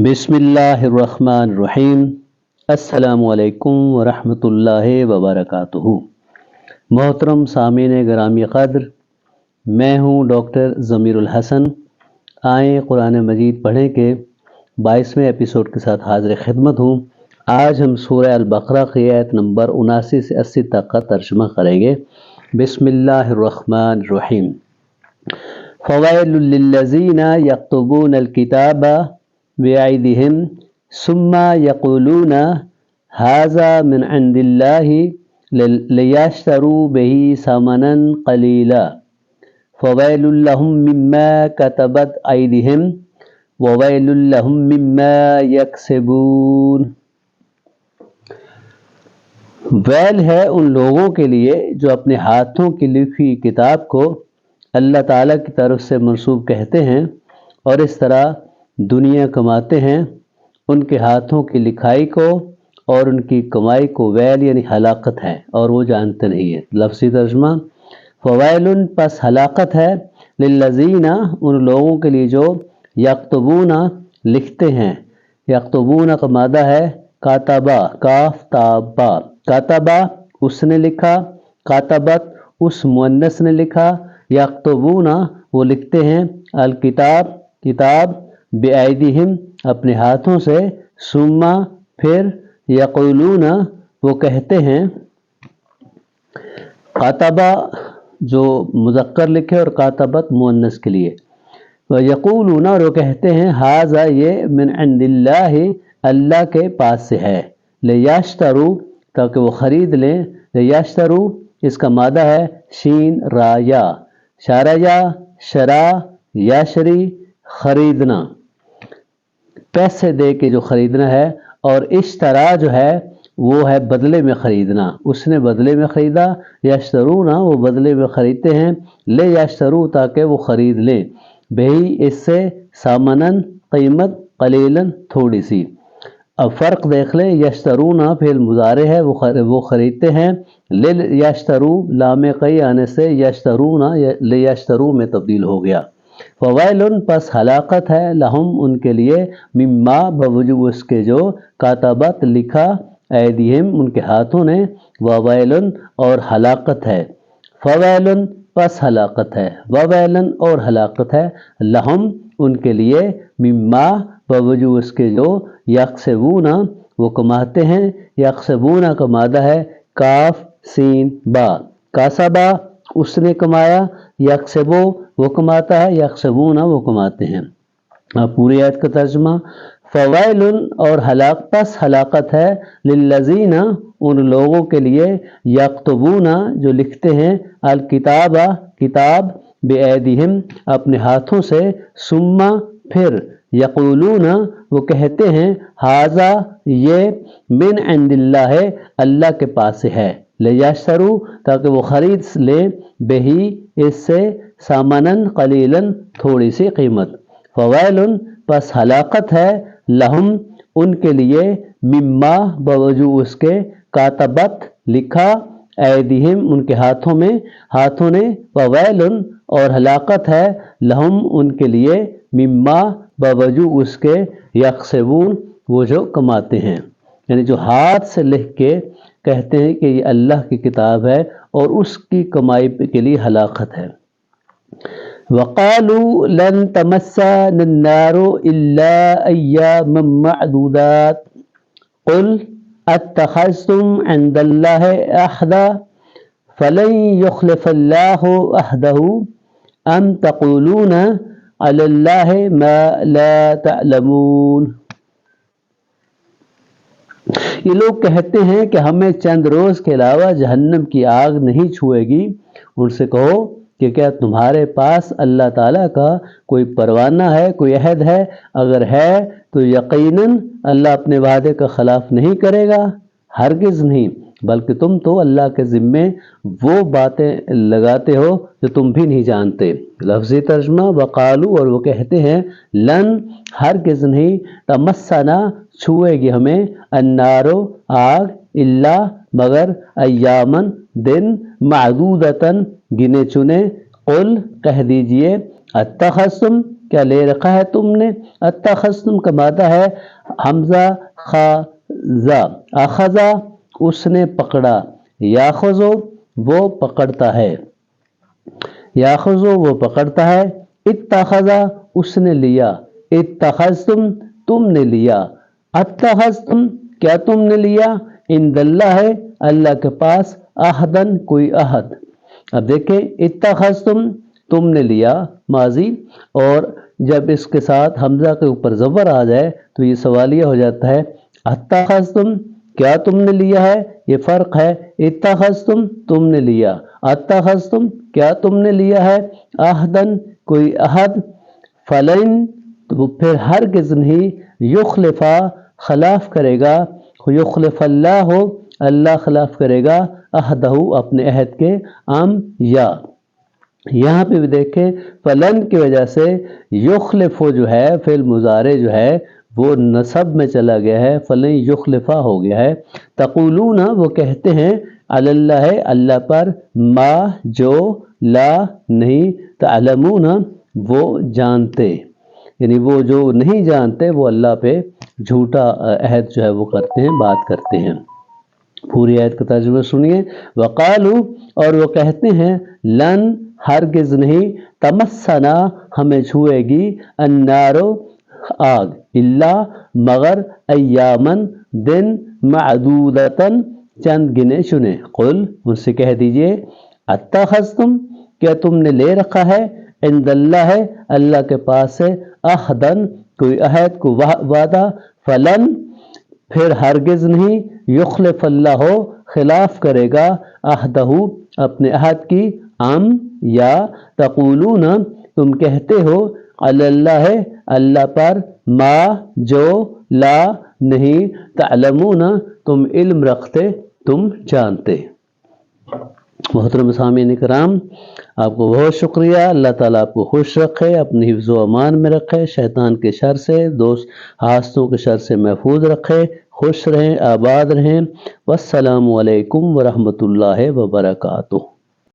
بسم اللہ الرحمن الرحیم۔ السلام علیکم ورحمۃ اللہ وبرکاتہ۔ محترم سامعین گرامی قدر، میں ہوں ڈاکٹر ضمیر الحسن۔ آئیں قرآن مجید پڑھیں کے 22ویں ایپیسوڈ کے ساتھ حاضر خدمت ہوں۔ آج ہم سورہ البقرہ کی آیت نمبر 79 سے 80 تک کا ترجمہ کریں گے۔ بسم اللہ الرحمن الرحیم۔ فویل للذین یکتبون الکتاب بأیدیہم ثم یقولون ھذا من عند اللہ لیشتروا بہ ثمنا قلیلا فویل لہم مما کتبت ایدیہم وویل لہم مما یکسبون۔ ویل ہے ان لوگوں کے لیے جو اپنے ہاتھوں کی لکھی کتاب کو اللہ تعالیٰ کی طرف سے منسوب کہتے ہیں اور اس طرح دنیا کماتے ہیں۔ ان کے ہاتھوں کی لکھائی کو اور ان کی کمائی کو ویل یعنی ہلاکت ہے اور وہ جانتے نہیں ہیں۔ لفظی ترجمہ، فویل پس ہلاکت ہے، للذین ان لوگوں کے لیے جو یکتبون لکھتے ہیں۔ یکتبون کا مادہ ہے کاتبہ، کاف تا با۔ کاتبہ اس نے لکھا، کاتبت اس مؤنث نے لکھا، یکتبون وہ لکھتے ہیں، الکتاب کتاب، بأیدیہم اپنے ہاتھوں سے، ثم پھر، یقولون وہ کہتے ہیں۔ کاتبہ جو مذکر لکھے اور کاتبت مؤنث کے لیے، یقولون اور وہ کہتے ہیں، ھذا یہ، من عند اللہ اللہ کے پاس سے ہے، لیشتروا تاکہ وہ خرید لیں۔ لیشتروا اس کا مادہ ہے شین را یا، شاریا شرا یشری خریدنا، پیسے دے کے جو خریدنا ہے، اور اشترا جو ہے وہ ہے بدلے میں خریدنا، اس نے بدلے میں خریدا، یشترون وہ بدلے میں خریدتے ہیں، لے یشترو تاکہ وہ خرید لیں، بہی اس سے، سامنن قیمت، قلیلاً تھوڑی سی۔ اب فرق دیکھ لیں، یشترون فعل مضارع ہے، وہ خریدتے ہیں، یشترو لام قی آنے سے یشترون لیشترو میں تبدیل ہو گیا۔ فویل پس ہلاکت ہے، لہم ان کے لیے، مما بوجہ اس کے جو، کاتبت لکھا، ایدیہم ان کے ہاتھوں نے، وویل اور ہلاکت ہے۔ فویل پس ہلاکت ہے، وویل اور ہلاکت ہے، لہم ان کے لیے، مما بوجہ اس کے جو، یکسبون وہ کماتے ہیں۔ یکسبون کا مادہ ہے کاف سین با۔ کاسبہ اس نے کمایا، یکسبو وہ کماتا ہے، یکسبون وہ کماتے ہیں۔ اب پوری آیت کا ترجمہ، فویل اور پس ہلاکت ہے، للذین ان لوگوں کے لیے، یکتبون جو لکھتے ہیں، الکتاب کتاب، بأیدیہم اپنے ہاتھوں سے، ثم پھر، یقولون وہ کہتے ہیں، ھذا یہ، من عند اللہ اللہ کے پاس سے ہے، لیشتروا تاکہ وہ خرید لیں، بہی اس سے، سامنن قلیلاً تھوڑی سی قیمت۔ فویل پس ہلاکت ہے، لہم ان کے لیے، مما بوجہ اس کے، کاتبت لکھا، ایدیہم ان کے ہاتھوں نے، وویل اور ہلاکت ہے، لہم ان کے لیے، مما بوجہ اس کے، یکسبون وہ جو کماتے ہیں۔ یعنی جو ہاتھ سے لکھ کے کہتے ہیں کہ یہ اللہ کی کتاب ہے اور اس کی کمائی کے لیے ہلاکت ہے۔ وقالوا لن تمسنا النار الا ایاما معدودات قل اتخذتم عند اللہ عہدا فلن یخلف اللہ عہدہ ام تقولون علی اللہ ما لا تعلمون۔ یہ لوگ کہتے ہیں کہ ہمیں چند روز کے علاوہ جہنم کی آگ نہیں چھوئے گی۔ ان سے کہو کہ کیا تمہارے پاس اللہ تعالیٰ کا کوئی پروانہ ہے، کوئی عہد ہے؟ اگر ہے تو یقیناً اللہ اپنے وعدے کا خلاف نہیں کرے گا، ہرگز نہیں، بلکہ تم تو اللہ کے ذمے وہ باتیں لگاتے ہو جو تم بھی نہیں جانتے۔ لفظی ترجمہ، وقالو اور وہ کہتے ہیں، لن ہرگز نہیں، تمسنا چھوئے گی ہمیں، النارو آگ، الا مگر، ایامن دن، معدودتاً گنے چنے، قل کہہ دیجئے، اتخذتم کیا لے رکھا ہے تم نے، اتخذتم کا مادہ ہے حمزہ خازا، اخذا اس نے پکڑا، یاخذو وہ پکڑتا ہے، یاخذو وہ پکڑتا ہے، اتخذا اس نے لیا، اتخذتم تم نے لیا، اتخذتم کیا تم نے لیا، عند اللہ ہے اللہ کے پاس، عہدن کوئی عہد۔ اب دیکھیں اتخذتم تم نے لیا ماضی، اور جب اس کے ساتھ حمزہ کے اوپر زبر آ جائے تو یہ سوالیہ ہو جاتا ہے، اتخذتم کیا تم نے لیا ہے، یہ فرق ہے، اتخذتم تم نے لیا، اتخذتم کیا تم نے لیا ہے، عہدن کوئی عہد، فلن تو پھر ہرگز نہیں، یخلفا خلاف کرے گا، یخلف اللہ اللہ خلاف کرے گا، عہدہ اپنے عہد کے، یا یہاں پہ بھی دیکھیں فلن کی وجہ سے یخلف جو ہے فعل مضارع جو ہے وہ نصب میں چلا گیا ہے، فلن یخلفا ہو گیا ہے۔ تقولون وہ کہتے ہیں، علی اللہ اللہ پر، ما جو، لا نہیں، تعلمون وہ جانتے، یعنی وہ جو نہیں جانتے وہ اللہ پہ جھوٹا عہد جو ہے وہ کرتے ہیں، بات کرتے ہیں۔ پوری آیت کا ترجمہ سنیے، وقالو اور وہ کہتے ہیں، لن ہرگز نہیں، تمسنا ہمیں چھوئے گی، النارو آگ، الا مگر، ایامن دن، معدودتن چند گنے چنے، قل ان سے کہہ دیجئے، اتخذتم کیا تم نے لے رکھا ہے، عند اللہ ہے اللہ کے پاس ہے، عہدن کوئی عہد کو وعدہ، فلن پھر ہرگز نہیں، یخلف اللہ خلاف کرے گا، عہدہ اپنے عہد کی، یا تقولون تم کہتے ہو، علی اللہ اللہ پر، ما جو، لا نہیں، تعلمون تم علم رکھتے، تم جانتے۔ محترم سامعین کرام، آپ کو بہت شکریہ، اللہ تعالیٰ آپ کو خوش رکھے، اپنی حفظ و امان میں رکھے، شیطان کے شر سے، دوست حاسدوں کے شر سے محفوظ رکھے، خوش رہیں، آباد رہیں، والسلام علیکم ورحمۃ اللہ وبرکاتہ۔